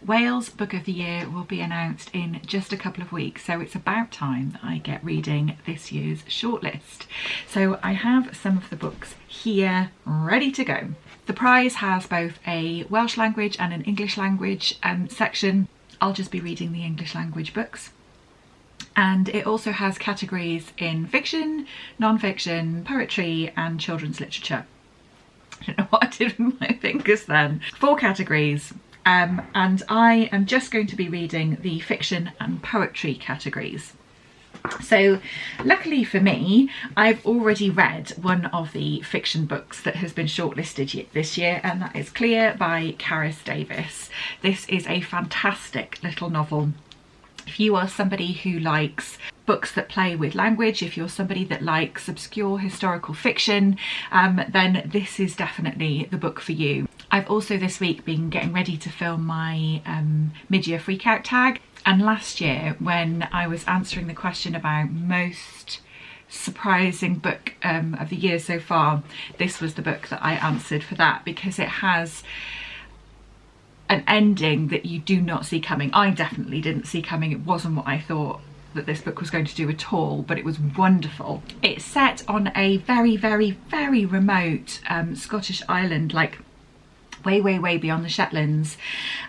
Wales Book of the Year will be announced in just a couple of weeks, so it's about time that I get reading this year's shortlist. So I have some of the books here ready to go. The prize has both a Welsh language and an English language section. I'll just be reading the English language books. And it also has categories in fiction, non-fiction, poetry and children's literature. I don't know what I did with my fingers then. 4 categories. And I am just going to be reading the fiction and poetry categories. So luckily for me, I've already read one of the fiction books that has been shortlisted this year, and that is Clear by Carys Davies. This is a fantastic little novel. If you are somebody who likes books that play with language, if you're somebody that likes obscure historical fiction, then this is definitely the book for you. I've also this week been getting ready to film my mid-year freakout tag, and last year when I was answering the question about most surprising book of the year so far, this was the book that I answered for that, because it has an ending that you do not see coming. I definitely didn't see coming. It wasn't what I thought that this book was going to do at all, but it was wonderful. It's set on a very, very, very remote Scottish island, like way, way, way beyond the Shetlands,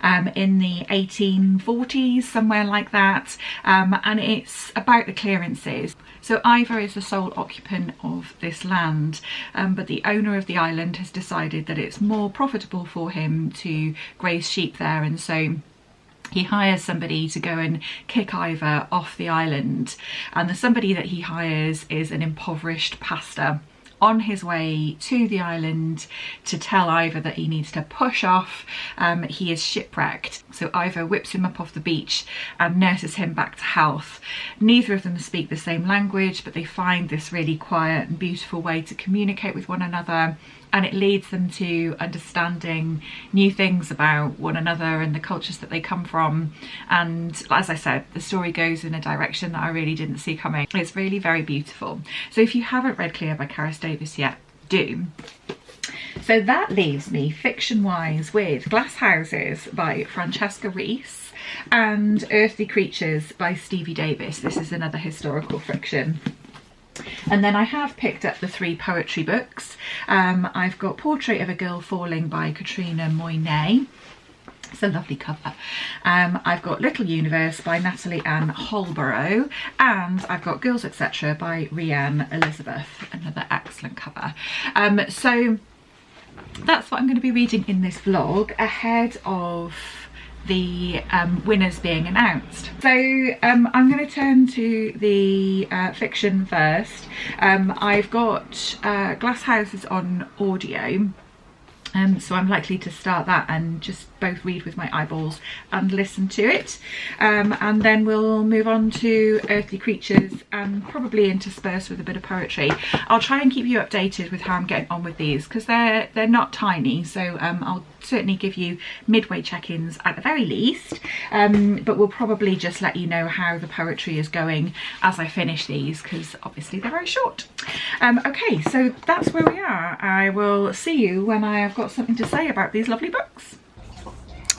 in the 1840s, somewhere like that, and it's about the clearances. So Ivor is the sole occupant of this land, but the owner of the island has decided that it's more profitable for him to graze sheep there, and so he hires somebody to go and kick Ivor off the island, and the somebody that he hires is an impoverished pastor on his way to the island to tell Ivor that he needs to push off. He is shipwrecked, so Ivor whips him up off the beach and nurses him back to health. Neither of them speak the same language, but they find this really quiet and beautiful way to communicate with one another, and it leads them to understanding new things about one another and the cultures that they come from. And as I said, the story goes in a direction that I really didn't see coming. It's really very beautiful. So if you haven't read Clear by Carys Davies yet, do. So that leaves me fiction-wise with Glass Houses by Francesca Reese and Earthly Creatures by Stevie Davies. This is another historical fiction. And then I have picked up the 3 poetry books. I've got Portrait of a Girl Falling by Katrina Moinet. It's a lovely cover. I've got Little Universe by Natalie and Hollborro, and I've got Girls Etc. by Rhian Elizabeth, another excellent cover. So that's what I'm going to be reading in this vlog ahead of the winners being announced. So I'm going to turn to the fiction first. I've got Glass Houses on audio, so I'm likely to start that and just both read with my eyeballs and listen to it, and then we'll move on to Earthly Creatures and probably intersperse with a bit of poetry. I'll try and keep you updated with how I'm getting on with these, because they're not tiny, so I'll certainly give you midway check-ins at the very least, but we'll probably just let you know how the poetry is going as I finish these, because obviously they're very short. Okay, so that's where we are. I will see you when I have got something to say about these lovely books.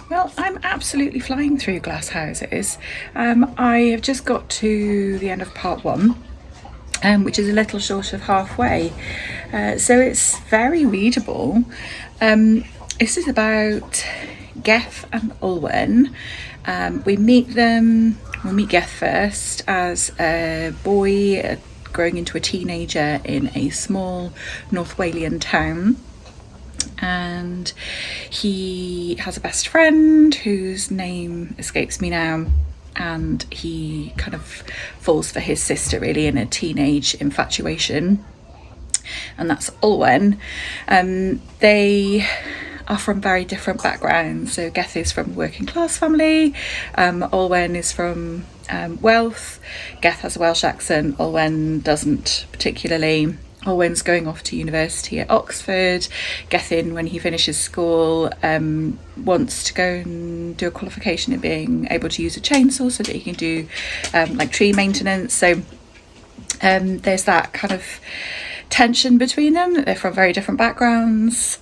Well, I'm absolutely flying through Glass Houses. I have just got to the end of part 1, which is a little short of halfway, so it's very readable. This is about Geth and Olwen. We meet Geth first as a boy growing into a teenager in a small North Walian town, and he has a best friend whose name escapes me now, and he kind of falls for his sister really in a teenage infatuation, and that's Olwen. They are from very different backgrounds. So Geth is from a working class family, Olwen is from wealth. Geth has a Welsh accent, Olwen doesn't particularly. Olwen's going off to university at Oxford. Gethin, when he finishes school, wants to go and do a qualification in being able to use a chainsaw so that he can do like tree maintenance. So there's that kind of tension between them, that they're from very different backgrounds.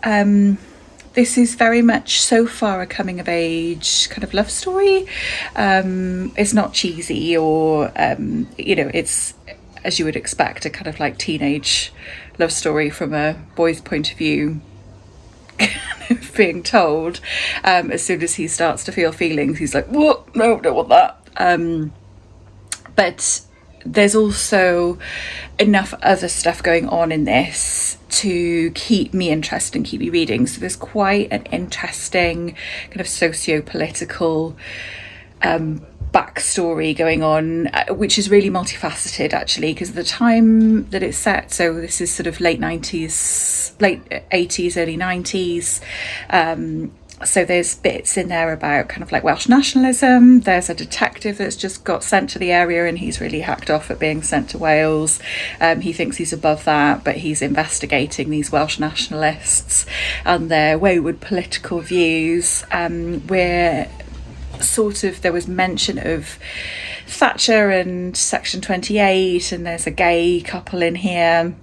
this is very much so far a coming of age kind of love story. It's not cheesy or, you know, it's, as you would expect, a kind of like teenage love story from a boy's point of view being told. As soon as he starts to feel feelings, he's like, "What? No, don't want that." But there's also enough other stuff going on in this to keep me interested and keep me reading. So there's quite an interesting kind of socio-political backstory going on, which is really multifaceted actually, because of the time that it's set. So this is sort of late 80s, early 90s. So there's bits in there about kind of like Welsh nationalism. There's a detective that's just got sent to the area and he's really hacked off at being sent to Wales. He thinks he's above that, but he's investigating these Welsh nationalists and their wayward political views. Where sort of there was mention of Thatcher and Section 28, and there's a gay couple in here.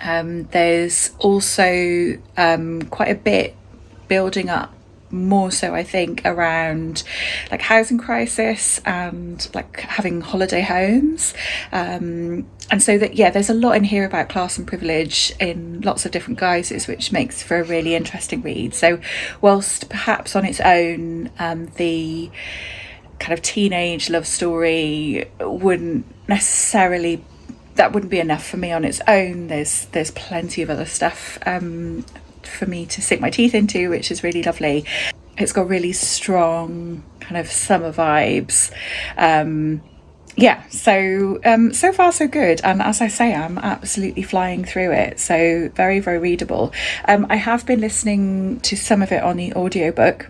There's also quite a bit building up, more so I think around like housing crisis and like having holiday homes, and so that, yeah, there's a lot in here about class and privilege in lots of different guises, which makes for a really interesting read. So whilst perhaps on its own the kind of teenage love story wouldn't be enough for me on its own, there's plenty of other stuff for me to sink my teeth into, which is really lovely. It's got really strong kind of summer vibes. So far so good, and as I say, I'm absolutely flying through it, so very, very readable. I have been listening to some of it on the audiobook,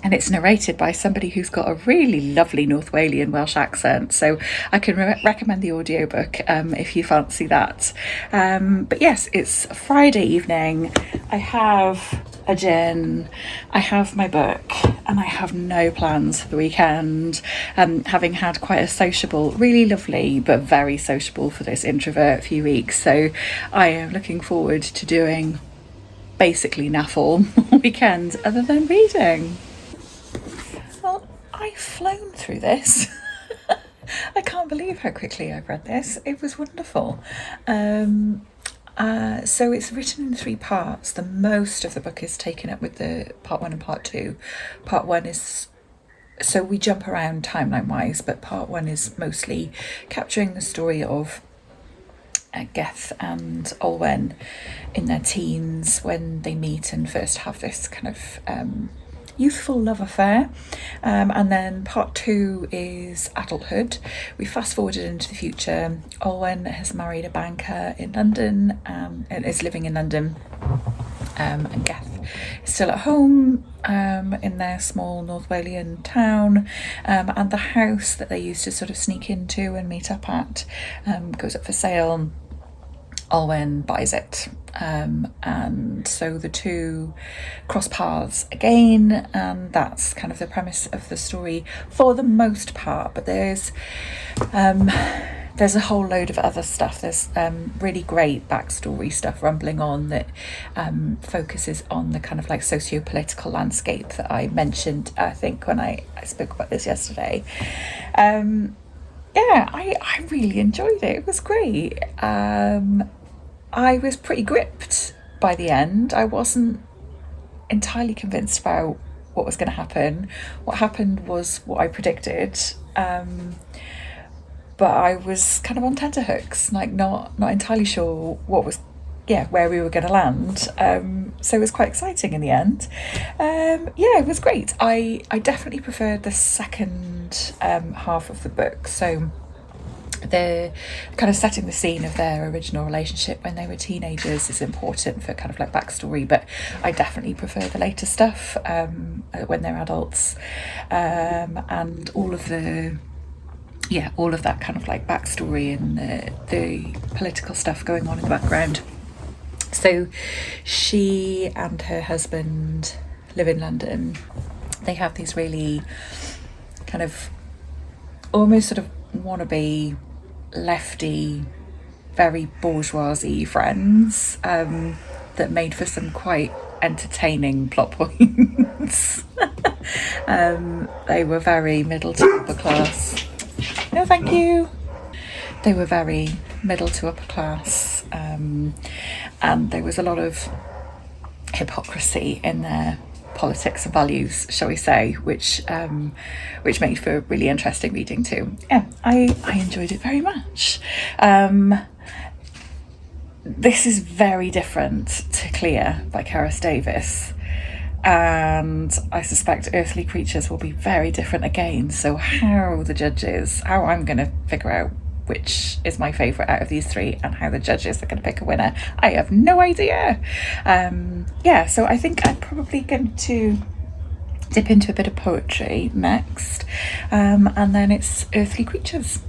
and it's narrated by somebody who's got a really lovely North Walian Welsh accent, so I can recommend the audiobook if you fancy that. But yes, it's a Friday evening. I have a gin, I have my book, and I have no plans for the weekend, having had quite a sociable, really lovely but very sociable for this introvert few weeks. So I am looking forward to doing basically naff all weekend other than reading. Well, I've flown through this. I can't believe how quickly I've read this. It was wonderful. So it's written in 3 parts. The most of the book is taken up with the part 1 and part 2. Part 1 is, so we jump around timeline wise, but part 1 is mostly capturing the story of Geth and Olwen in their teens when they meet and first have this kind of youthful love affair, and then part 2 is adulthood. We fast forwarded into the future. Olwen has married a banker in London and is living in London, and Geth is still at home in their small North Walian town, and the house that they used to sort of sneak into and meet up at goes up for sale. Olwen buys it, and so the two cross paths again, and that's kind of the premise of the story for the most part. But there's a whole load of other stuff. There's really great backstory stuff rumbling on that focuses on the kind of like socio-political landscape that I mentioned, I think, when I spoke about this yesterday. I really enjoyed it. It was great. I was pretty gripped by the end. I wasn't entirely convinced about what was going to happen. What happened was what I predicted, but I was kind of on tenterhooks, like not entirely sure where we were going to land. So it was quite exciting in the end. It was great. I definitely preferred the second half of the book. So the kind of setting the scene of their original relationship when they were teenagers is important for kind of like backstory, but I definitely prefer the later stuff when they're adults, and all of that kind of like backstory and the political stuff going on in the background. So she and her husband live in London. They have these really kind of almost sort of wannabe lefty, very bourgeoisie friends that made for some quite entertaining plot points. They were very middle to upper class. No, thank you. They were very middle to upper class, and there was a lot of hypocrisy in their politics and values, shall we say, which made for really interesting reading too. Yeah, I enjoyed it very much. This is very different to Clear by Carys Davies, and I suspect Earthly Creatures will be very different again. So how I'm going to figure out which is my favourite out of these three and how the judges are going to pick a winner, I have no idea. Yeah, so I think I'm probably going to dip into a bit of poetry next, and then it's Earthly Creatures.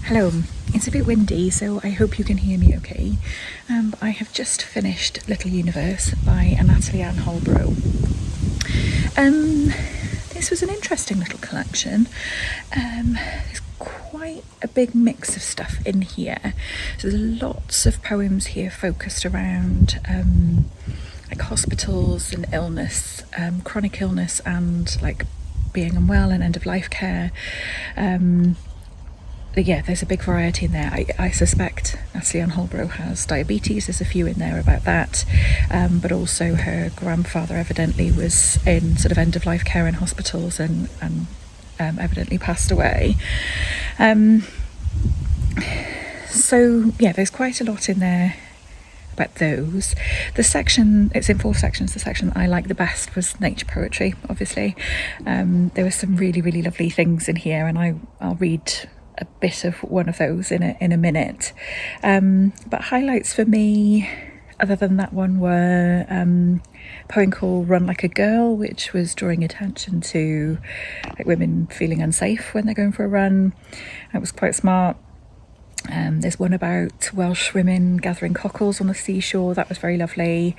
Hello, it's a bit windy, so I hope you can hear me okay. I have just finished Little Universe by Natalie and Hollborro. This was an interesting little collection. There's quite a big mix of stuff in here. So there's lots of poems here focused around like hospitals and illness, chronic illness, and like being unwell and end of life care. Yeah, there's a big variety in there. I suspect Natalie Ann Hollborro has diabetes. There's a few in there about that, but also her grandfather evidently was in sort of end-of-life care in hospitals and evidently passed away. So yeah, there's quite a lot in there about those. The section, it's in 4 sections. The section I like the best was nature poetry, obviously. There were some really, really lovely things in here, and I'll read a bit of one of those in a minute. But highlights for me, other than that one, were a poem called Run Like a Girl, which was drawing attention to like women feeling unsafe when they're going for a run. That was quite smart. There's one about Welsh women gathering cockles on the seashore. That was very lovely.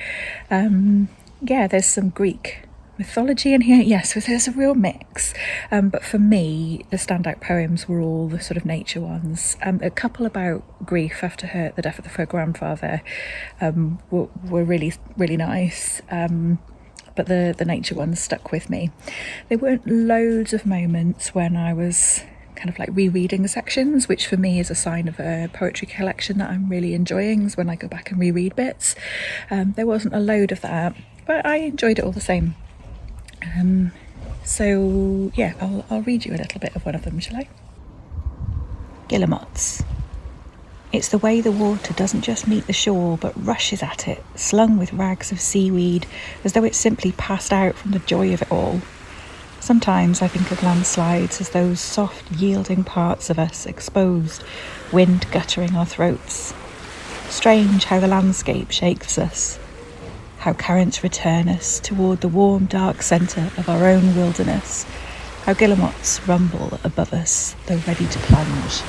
Yeah, there's some Greek mythology in here. Yes, there's a real mix. But for me, the standout poems were all the sort of nature ones. A couple about grief after the death of her grandfather were really, really nice. But the nature ones stuck with me. There weren't loads of moments when I was kind of like rereading sections, which for me is a sign of a poetry collection that I'm really enjoying, is when I go back and reread bits. There wasn't a load of that, but I enjoyed it all the same. So yeah, I'll read you a little bit of one of them, shall I? Guillemots. It's the way the water doesn't just meet the shore, but rushes at it, slung with rags of seaweed, as though it simply passed out from the joy of it all. Sometimes I think of landslides as those soft, yielding parts of us exposed, wind guttering our throats. Strange how the landscape shakes us, how currents return us toward the warm, dark centre of our own wilderness, how guillemots rumble above us, though ready to plunge,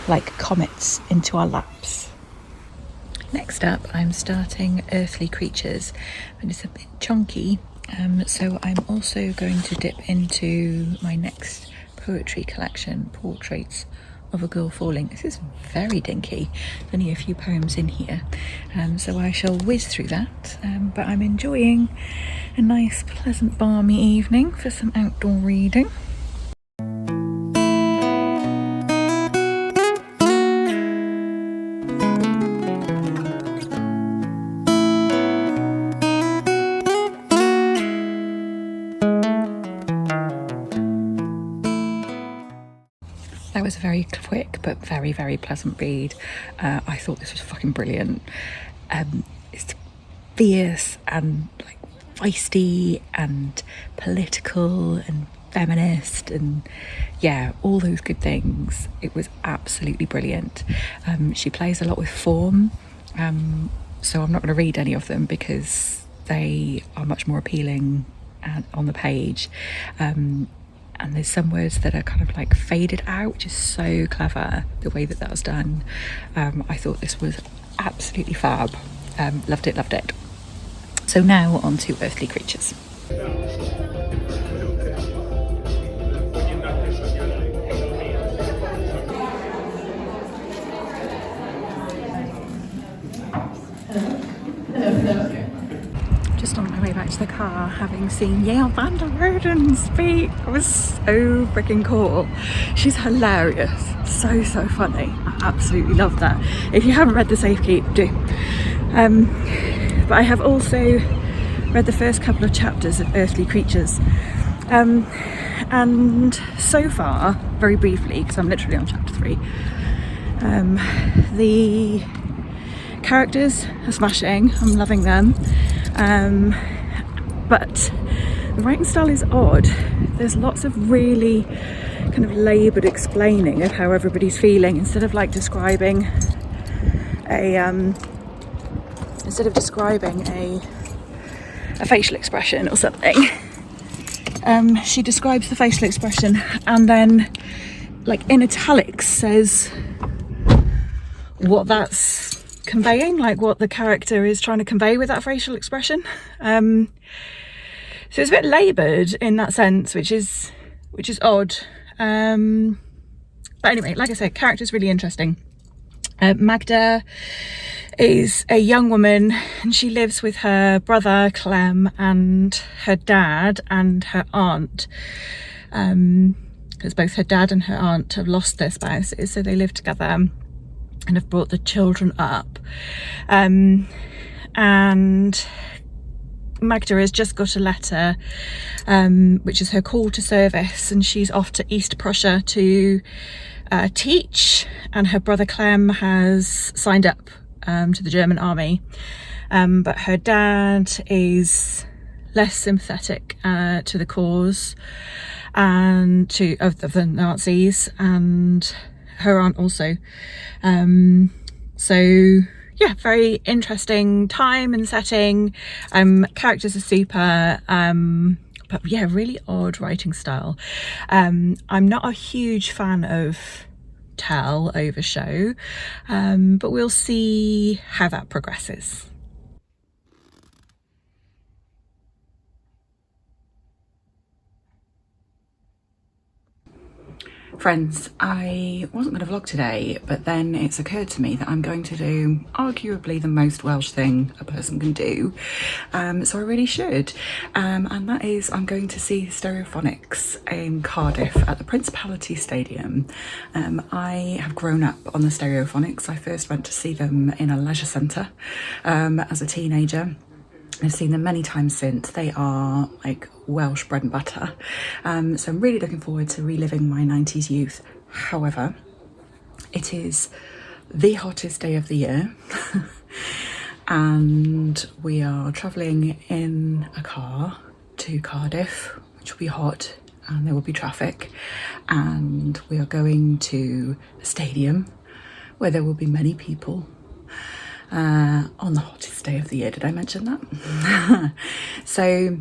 like comets into our laps. Next up, I'm starting Earthly Creatures, and it's a bit chunky. So I'm also going to dip into my next poetry collection, Portraits of a Girl Falling. This is very dinky. There's only a few poems in here, so I shall whiz through that. But I'm enjoying a nice, pleasant, balmy evening for some outdoor reading. That was a very quick but very, very pleasant read. I thought this was fucking brilliant. It's fierce and like feisty and political and feminist and yeah, all those good things. It was absolutely brilliant. She plays a lot with form, so I'm not going to read any of them because they are much more appealing on the page. And there's some words that are kind of like faded out, which is so clever, the way that was done. I thought this was absolutely fab. Loved it. So now on to Earthly Creatures. Just on my way back to the car, having seen Yael van der Roden speak. It was so freaking cool. She's hilarious, so funny. I absolutely love that. If you haven't read The Safekeep, do. But I have also read the first couple of chapters of Earthly Creatures, and so far, very briefly, because I'm literally on chapter 3, the characters are smashing. I'm loving them, but the writing style is odd. There's lots of really kind of laboured explaining of how everybody's feeling instead of like describing a facial expression or something. She describes the facial expression and then like in italics says what that's conveying, like what the character is trying to convey with that facial expression. So it's a bit laboured in that sense, which is odd. But anyway, like I said, character's really interesting. Magda is a young woman and she lives with her brother Clem and her dad and her aunt, because both her dad and her aunt have lost their spouses, so they live together and have brought the children up. And Magda has just got a letter, which is her call to service, and she's off to East Prussia to teach, and her brother Clem has signed up to the German army, but her dad is less sympathetic to the cause and of the Nazis, and her aunt also. So yeah, very interesting time and setting. Characters are super, but yeah, really odd writing style. I'm not a huge fan of tell over show, but we'll see how that progresses. Friends, I wasn't going to vlog today, but then it's occurred to me that I'm going to do arguably the most Welsh thing a person can do, so I really should, and that is I'm going to see Stereophonics in Cardiff at the Principality Stadium. I have grown up on the Stereophonics. I first went to see them in a leisure centre as a teenager. I've seen them many times since. They are like Welsh bread and butter, so I'm really looking forward to reliving my 90s youth. However, it is the hottest day of the year and we are travelling in a car to Cardiff, which will be hot and there will be traffic, and we are going to a stadium where there will be many people on the hottest day of the year. Did I mention that? So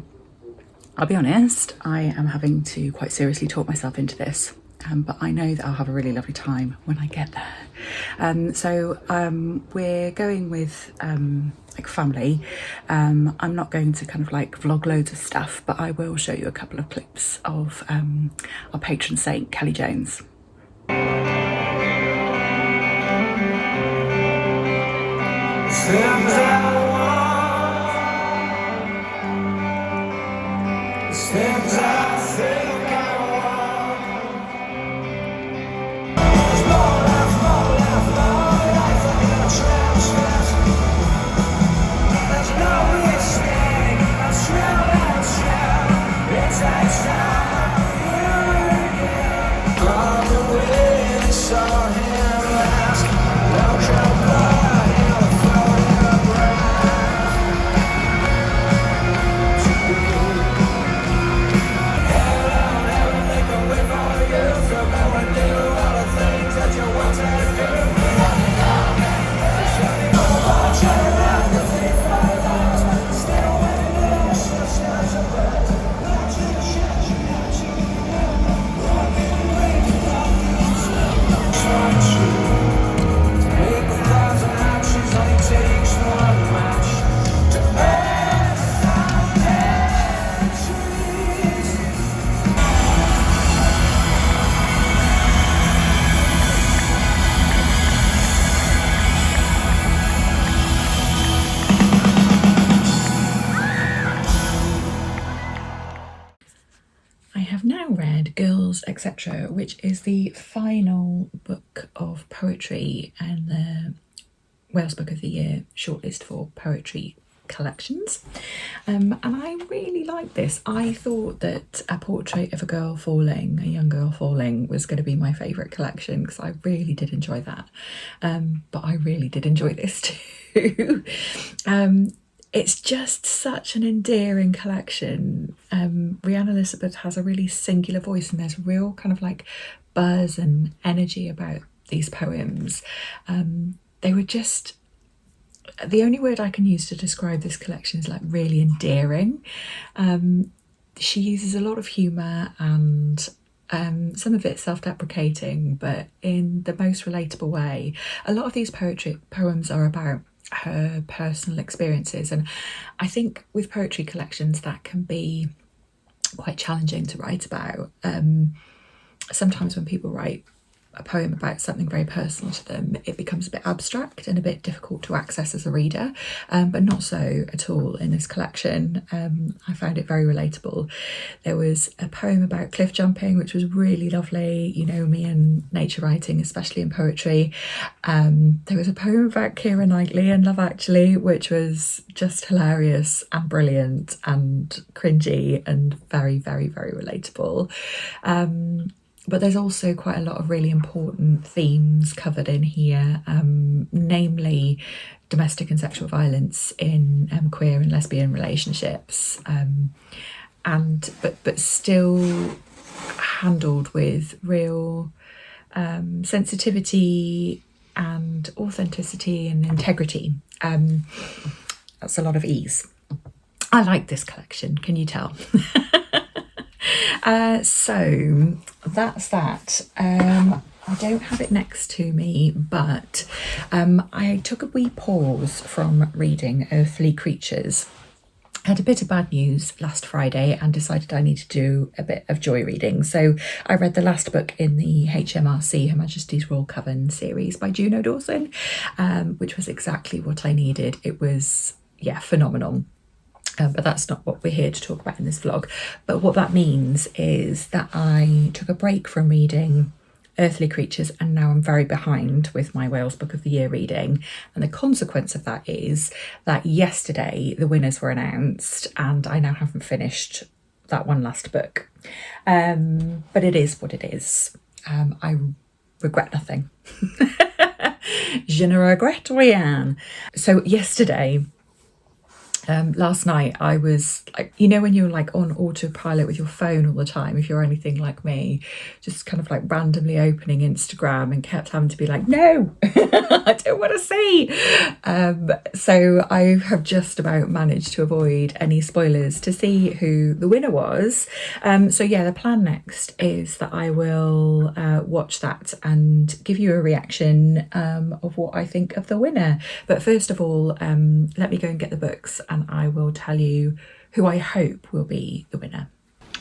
I'll be honest, I am having to quite seriously talk myself into this, but I know that I'll have a really lovely time when I get there. So we're going with like family. I'm not going to kind of like vlog loads of stuff, but I will show you a couple of clips of our patron saint, Kelly Jones. Things I want, things I think I want. There's more life, I'm gonna transfer. There's no mistake, I'm sure, it's that time. On the way, I saw him last. Welcome back. have now read Girls, Etc., which is the final book of poetry and the Wales Book of the Year shortlist for poetry collections. And I really like this. I thought that A Portrait of a Girl Falling, a Young Girl Falling, was going to be my favourite collection because I really did enjoy that. But I really did enjoy this too. It's just such an endearing collection. Rhian Elizabeth has a really singular voice, and there's real kind of like buzz and energy about these poems. They were just, the only word I can use to describe this collection is like really endearing. She uses a lot of humour and some of it self-deprecating, but in the most relatable way. A lot of these poems are about her personal experiences, and I think with poetry collections that can be quite challenging to write about. Sometimes when people write a poem about something very personal to them, it becomes a bit abstract and a bit difficult to access as a reader, but not so at all in this collection. I found it very relatable. There was a poem about cliff jumping, which was really lovely. You know me and nature writing, especially in poetry. There was a poem about Keira Knightley in Love Actually, which was just hilarious and brilliant and cringy and very, very, very relatable. But there's also quite a lot of really important themes covered in here, namely domestic and sexual violence in queer and lesbian relationships, but still handled with real sensitivity and authenticity and integrity. That's a lot of ease. I like this collection, can you tell? So that's that. I don't have it next to me, but I took a wee pause from reading Earthly Creatures. I had a bit of bad news last Friday and decided I need to do a bit of joy reading. So I read the last book in the HMRC, Her Majesty's Royal Coven series by Juno Dawson, which was exactly what I needed. It was, yeah, phenomenal. But that's not what we're here to talk about in this vlog. But what that means is that I took a break from reading Earthly Creatures, and now I'm very behind with my Wales Book of the Year reading. And the consequence of that is that yesterday the winners were announced and I now haven't finished that one last book. But it is what it is. I regret nothing. Je ne regrette rien. So yesterday, last night I was like, you know when you're like on autopilot with your phone all the time, if you're anything like me, just kind of like randomly opening Instagram and kept having to be like, no, I don't want to see. So I have just about managed to avoid any spoilers to see who the winner was. So yeah, the plan next is that I will watch that and give you a reaction of what I think of the winner. But first of all, let me go and get the books and I will tell you who I hope will be the winner.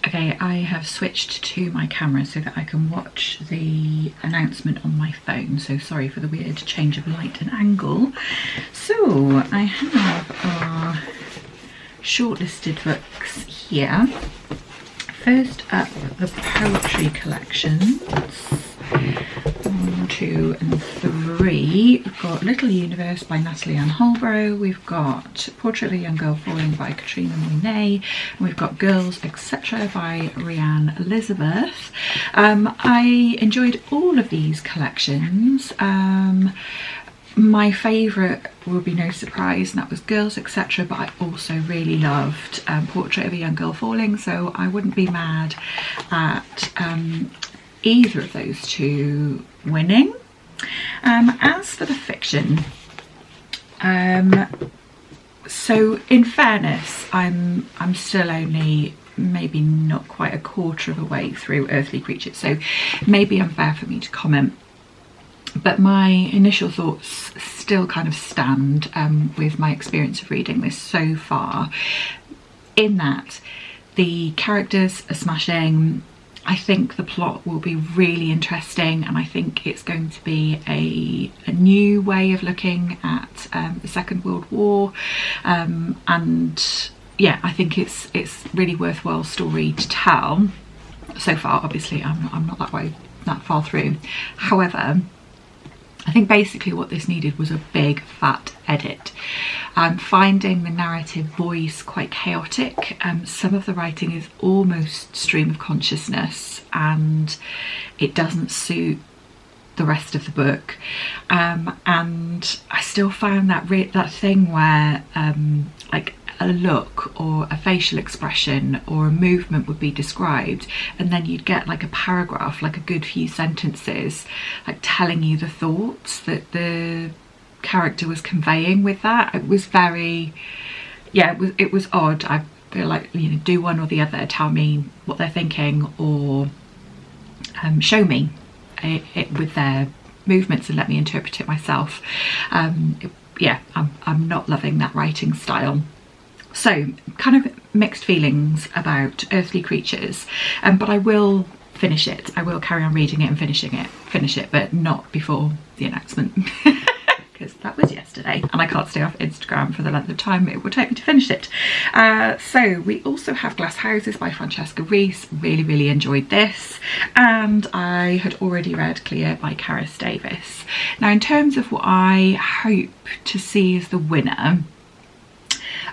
Okay, I have switched to my camera so that I can watch the announcement on my phone. So sorry for the weird change of light and angle. So I have our shortlisted books here. First up, the poetry collections. 1, 2 and 3. We've got Little Universe by Natalie and Hollborro. We've got Portrait of a Young Girl Falling by Katrina Moinet. And we've got Girls, Etc. by Rhian Elizabeth. I enjoyed all of these collections. My favourite will be no surprise, and that was Girls, Etc. But I also really loved Portrait of a Young Girl Falling, so I wouldn't be mad at either of those two winning. As for the fiction, so in fairness, I'm still only maybe not quite a quarter of the way through Earthly Creatures, so maybe unfair for me to comment. But my initial thoughts still kind of stand with my experience of reading this so far, in that the characters are smashing. I think the plot will be really interesting, and I think it's going to be a new way of looking at the Second World War, and yeah, I think it's really worthwhile story to tell. so far. Obviously I'm not that far through. However, I think basically what this needed was a big fat edit. Finding the narrative voice quite chaotic. Some of the writing is almost stream of consciousness and it doesn't suit the rest of the book, and I still found that that thing where like a look or a facial expression or a movement would be described and then you'd get like a paragraph, like a good few sentences, like telling you the thoughts that the character was conveying with that. It was very, yeah, it was odd. I feel like, you know, do one or the other, tell me what they're thinking, or show me it with their movements and let me interpret it myself. Yeah, I'm not loving that writing style. So kind of mixed feelings about Earthly Creatures, but I will finish it. I will carry on reading it and finish it, but not before the announcement. Because that was yesterday and I can't stay off Instagram for the length of time it will take me to finish it. So we also have Glass Houses by Francesca Reese. Really enjoyed this, and I had already read Clear by Carys Davies. Now in terms of what I hope to see as the winner,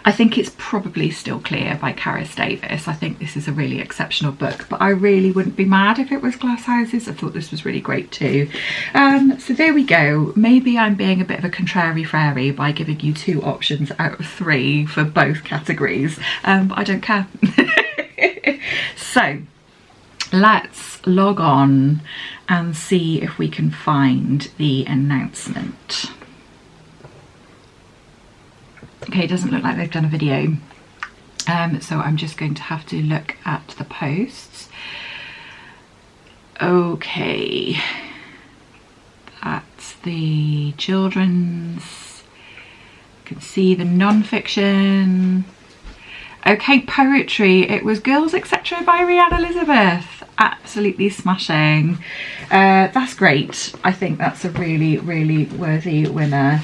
I think it's probably still Clear by Carys Davies. I think this is a really exceptional book, but I really wouldn't be mad if it was Glass Houses. I thought this was really great too. So there we go. Maybe I'm being a bit of a contrary fairy by giving you 2 options out of 3 for both categories, but I don't care. So let's log on and see if we can find the announcement. Okay, it doesn't look like they've done a video, so I'm just going to have to look at the posts. Okay, that's the children's. You can see the non-fiction. Okay, poetry. It was Girls Etc. by Rhian Elizabeth. Absolutely smashing. That's great. I think that's a really worthy winner.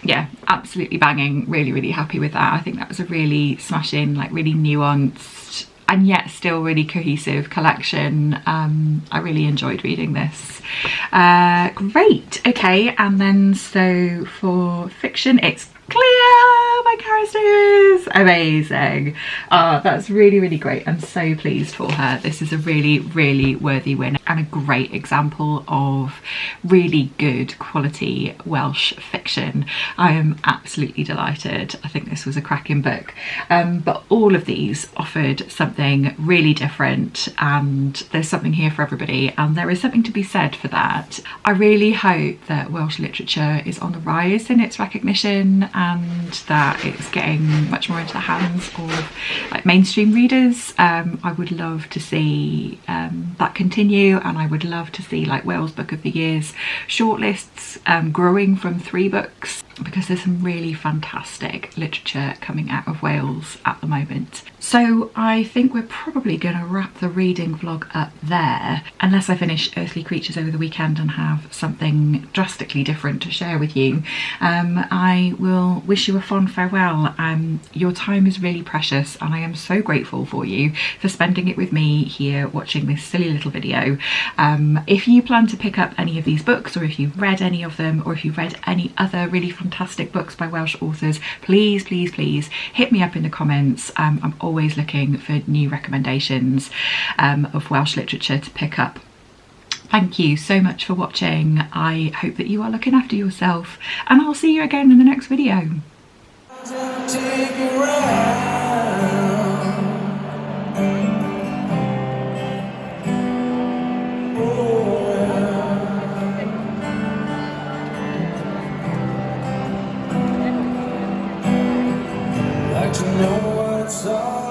Yeah, absolutely banging. Really happy with that. I think that was a really smashing, like really nuanced and yet still really cohesive collection. I really enjoyed reading this. Great. Okay, and then so for fiction, it's Clear by Carys Davies. Amazing. That's really great. I'm so pleased for her. This is a really worthy win and a great example of really good quality Welsh fiction. I am absolutely delighted. I think this was a cracking book, but all of these offered something really different, and there's something here for everybody, and there is something to be said for that. I really hope that Welsh literature is on the rise in its recognition and that it's getting much more into the hands of like mainstream readers. I would love to see that continue, and I would love to see like Wales Book of the Year's shortlists growing from 3 books, because there's some really fantastic literature coming out of Wales at the moment. So I think we're probably going to wrap the reading vlog up there, unless I finish Earthly Creatures over the weekend and have something drastically different to share with you. I will wish you a fond farewell. Your time is really precious, and I am so grateful for you for spending it with me here watching this silly little video. If you plan to pick up any of these books, or if you've read any of them, or if you've read any other really fantastic books by Welsh authors, please hit me up in the comments. I'm always looking for new recommendations of Welsh literature to pick up. Thank you so much for watching. I hope that you are looking after yourself, and I'll see you again in the next video. Like to know what's up.